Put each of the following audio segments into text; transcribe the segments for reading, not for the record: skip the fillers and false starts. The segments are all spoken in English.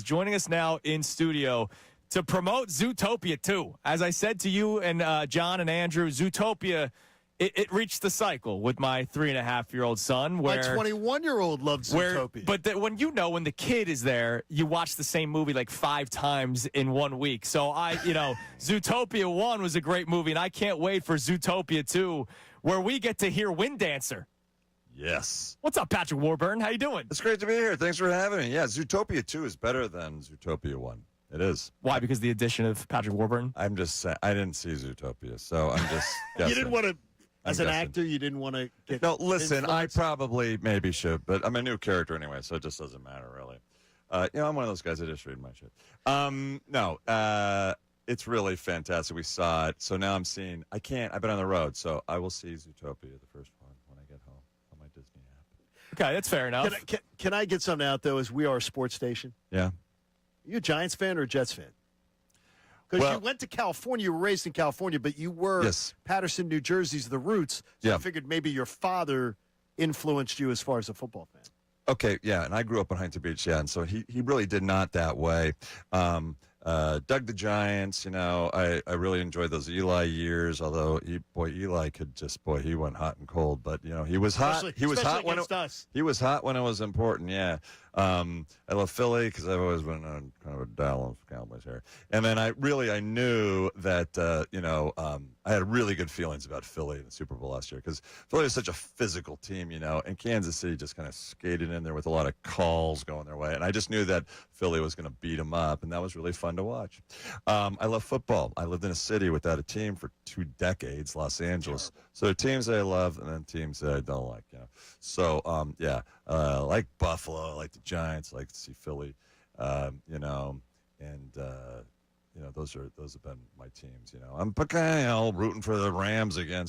Joining us now in studio to promote Zootopia 2. As I said to you and John and Andrew, Zootopia, it reached the cycle with my 3.5-year-old son. Where, my 21-year-old loves Zootopia. But when the kid is there, you watch the same movie like 5 times in 1 week. So Zootopia 1 was a great movie, and I can't wait for Zootopia 2, where we get to hear Wind Dancer. Yes. What's up, Patrick Warburton? How you doing? It's great to be here. Thanks for having me. Yeah, Zootopia 2 is better than Zootopia 1. It is. Why? Because the addition of Patrick Warburton? I'm just saying, I didn't see Zootopia, so I'm just guessing. You didn't want to, as I'm an guessing. actor, you didn't want to get No, listen, influenced? I probably maybe should, but I'm a new character anyway, so it just doesn't matter, really. I'm one of those guys that just read my shit. It's really fantastic. We saw it, so now I'm seeing, I've been on the road, so I will see Zootopia, the first one, when I get home on my Disney app. Okay, that's fair enough. Can I get something out, though, as we are a sports station? Yeah. Are you a Giants fan or a Jets fan? Because you went to California, you were raised in California, but you were Patterson, New Jersey's the roots. So I figured maybe your father influenced you as far as a football fan. Okay, yeah, and I grew up in Huntington Beach, and so he really did not that way. Dug the Giants, I really enjoyed those Eli years, although Eli could he went hot and cold, but he was hot. He was hot when he was hot when it was important, yeah. I love Philly because I've always been kind of a Dallas Cowboys here. And then I knew that, I had really good feelings about Philly in the Super Bowl last year because Philly was such a physical team, and Kansas City just kind of skated in there with a lot of calls going their way. And I just knew that Philly was going to beat them up, and that was really fun to watch. I love football. I lived in a city without a team for 2 decades, Los Angeles. So there are teams that I love and then teams that I don't like, So, I like Buffalo, I like the Giants, I like to see Philly, those have been my teams. I'm rooting for the Rams again.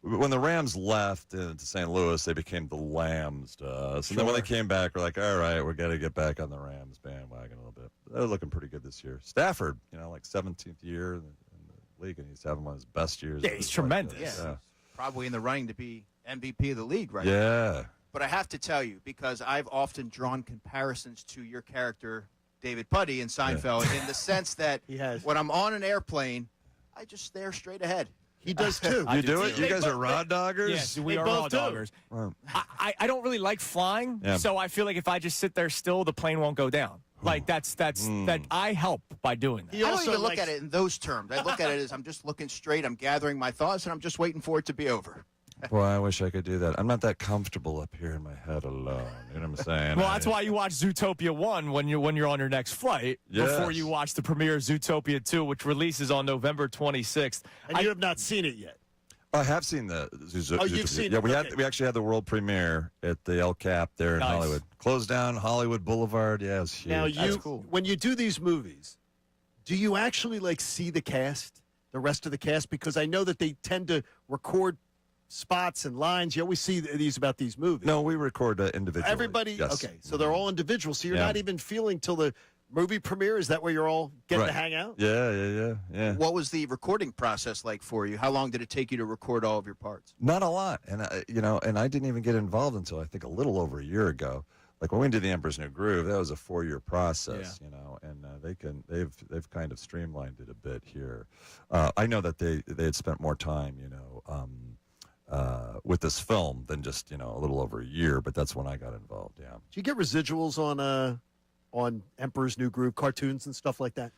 When the Rams left to St. Louis, they became the Lambs to us. And then when they came back, we're like, all right, we got to get back on the Rams bandwagon a little bit. They're looking pretty good this year. Stafford, like 17th year in the league, and he's having one of his best years. Yeah, he's tremendous. Yeah. Probably in the running to be MVP of the league right now. Yeah. But I have to tell you, because I've often drawn comparisons to your character, David Puddy in Seinfeld, in the sense that when I'm on an airplane, I just stare straight ahead. He does too. You do it? You guys are raw doggers? Yes, we are raw doggers. Wow. I don't really like flying, so I feel like if I just sit there still, the plane won't go down. Like that I help by doing that. I don't even look at it in those terms. I look at it as I'm just looking straight, I'm gathering my thoughts, and I'm just waiting for it to be over. Boy, I wish I could do that. I'm not that comfortable up here in my head alone. You know what I'm saying? Well, that's why you watch Zootopia 1 when you're on your next flight before you watch the premiere of Zootopia 2, which releases on November 26th. And you have not seen it yet. I have seen the Zootopia. Oh, you've seen it? Yeah, we actually had the world premiere at the El Cap there in Hollywood. Closed down Hollywood Boulevard. Yeah, it was huge. Now, That's cool. when you do these movies, do you actually see the cast, the rest of the cast? Because I know that they tend to record spots and lines. You always see these about these movies. No, we record individually. Everybody, yes. Okay, so they're all individual. So you're not even feeling till the movie premiere. Is that where you're all getting to hang out? Yeah. What was the recording process like for you? How long did it take you to record all of your parts? Not a lot, and and I didn't even get involved until I think a little over a year ago. Like when we did The Emperor's New Groove, that was a 4-year process, and they've kind of streamlined it a bit here. I know that they had spent more time, with this film than just a little over a year, but that's when I got involved. Yeah. Do you get residuals on Emperor's New Groove cartoons and stuff like that?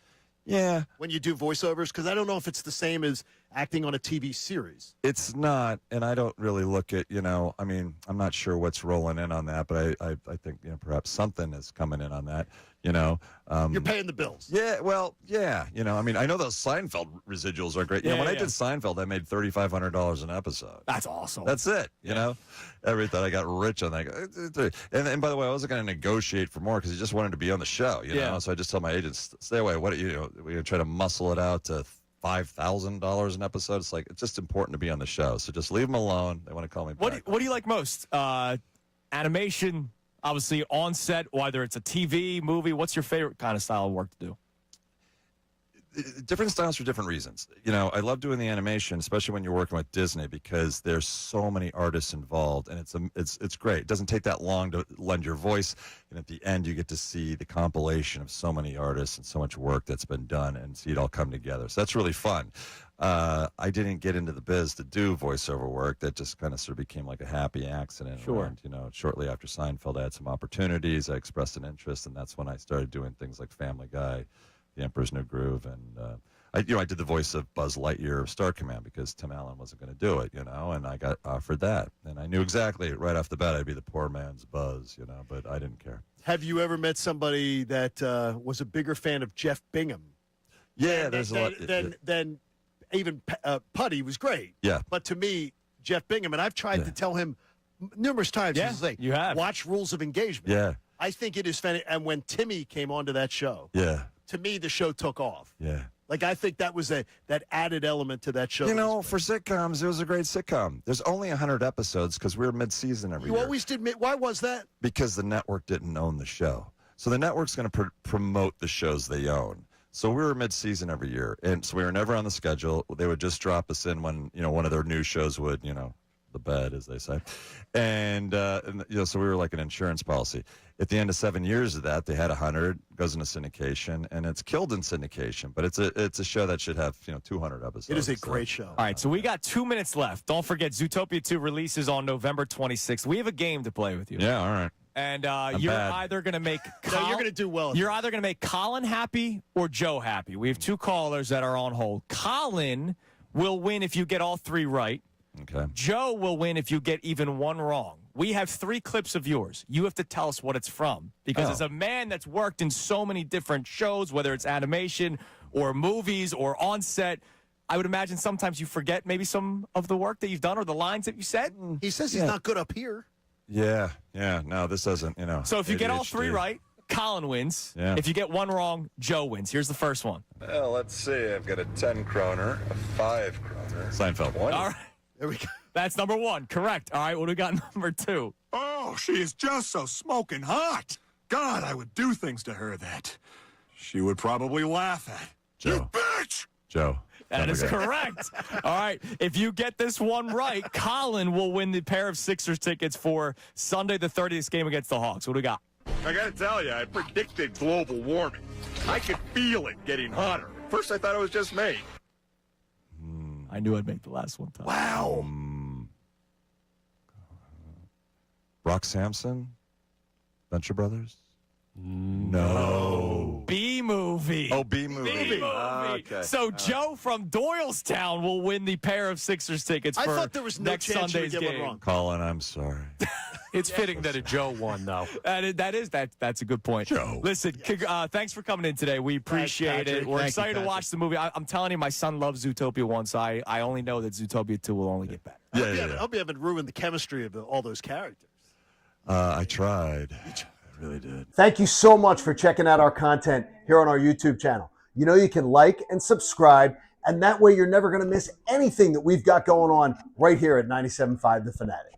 Yeah. When you do voiceovers, because I don't know if it's the same as acting on a TV series. It's not, and I don't really look at I'm not sure what's rolling in on that, but I think perhaps something is coming in on that. You're paying the bills. Yeah, well, yeah. I know those Seinfeld residuals are great. When I did Seinfeld, I made $3,500 an episode. That's awesome. That's it. Everybody thought I got rich on that. And by the way, I wasn't going to negotiate for more because he just wanted to be on the show. So I just told my agents, stay away. We're going to try to muscle it out to $5,000 an episode. It's like, it's just important to be on the show. So just leave them alone. They want to call me back. What do you like most? Animation, obviously on set, whether it's a TV, movie. What's your favorite kind of style of work to do? different styles for different reasons. You know, I love doing the animation, especially when you're working with Disney, because there's so many artists involved, and it's great. It doesn't take that long to lend your voice, and at the end you get to see the compilation of so many artists and so much work that's been done, and see it all come together. So that's really fun. I didn't get into the biz to do voiceover work. That just kind of sort of became like a happy accident. Sure. And, you know, shortly after Seinfeld, I had some opportunities. I expressed an interest, and that's when I started doing things like Family Guy, The Emperor's New Groove, and I did the voice of Buzz Lightyear of Star Command because Tim Allen wasn't going to do it, you know, and I got offered that, and I knew exactly right off the bat I'd be the poor man's Buzz, you know, but I didn't care. Have you ever met somebody that was a bigger fan of Jeff Bingham? Yeah, there's a lot. Then even Putty was great. Yeah, but to me, Jeff Bingham, and I've tried to tell him numerous times. Yeah, like, you have. Watch Rules of Engagement. Yeah. I think it is funny. And when Timmy came onto that show, to me, the show took off. Yeah. Like, I think that was that added element to that show. You know, for sitcoms, it was a great sitcom. There's only 100 episodes because we were mid-season every year. You always did. Why was that? Because the network didn't own the show. So the network's going to promote the shows they own. So we were mid-season every year, and so we were never on the schedule. They would just drop us in when, you know, one of their new shows would, you know, the bed, as they say. And you know, so we were like an insurance policy. At the end of 7 years of that, they had 100, goes into syndication, and it's killed in syndication. But it's a show that should have, you know, 200 episodes. It is a great show. All right, so we got 2 minutes left. Don't forget, Zootopia 2 releases on November 26th. We have a game to play with you. Yeah, all right. And you're either going to make you're going to do well. You're either going to make Colin happy or Joe happy. We have 2 callers that are on hold. Colin will win if you get all 3 right. Okay. Joe will win if you get even 1 wrong. We have 3 clips of yours. You have to tell us what it's from. Because as a man that's worked in so many different shows, whether it's animation or movies or on set, I would imagine sometimes you forget maybe some of the work that you've done or the lines that you said. He says he's not good up here. Yeah. No, this doesn't, you know. So if you get all 3 right, Colin wins. Yeah. If you get 1 wrong, Joe wins. Here's the first one. Well, let's see. I've got a 10 kroner, a 5 kroner. Seinfeld. All right. There we go. That's number 1. Correct. All right. What do we got number 2? Oh, she is just so smoking hot. God, I would do things to her that she would probably laugh at. Joe. You bitch! Joe. That is correct. All right. If you get this one right, Colin will win the pair of Sixers tickets for Sunday the 30th game against the Hawks. What do we got? I gotta tell you, I predicted global warming. I could feel it getting hotter. First, I thought it was just me. I knew I'd make the last one. Tom. Wow. Brock Sampson? Venture Brothers? No. B-movie. Oh, B-movie. B-movie. Okay. So Joe from Doylestown will win the pair of Sixers tickets for thought there was no next chance you would Sunday's get one game. wrong. Colin, I'm sorry. It's fitting that a Joe won, though. That's a good point. Joe. Listen, thanks for coming in today. We appreciate it. We're excited to watch the movie. I'm telling you, my son loves Zootopia 1, so I only know that Zootopia 2 will only get better. I hope you haven't ruined the chemistry of all those characters. I tried. I really did. Thank you so much for checking out our content here on our YouTube channel. You know you can like and subscribe, and that way you're never going to miss anything that we've got going on right here at 97.5 The Fanatic.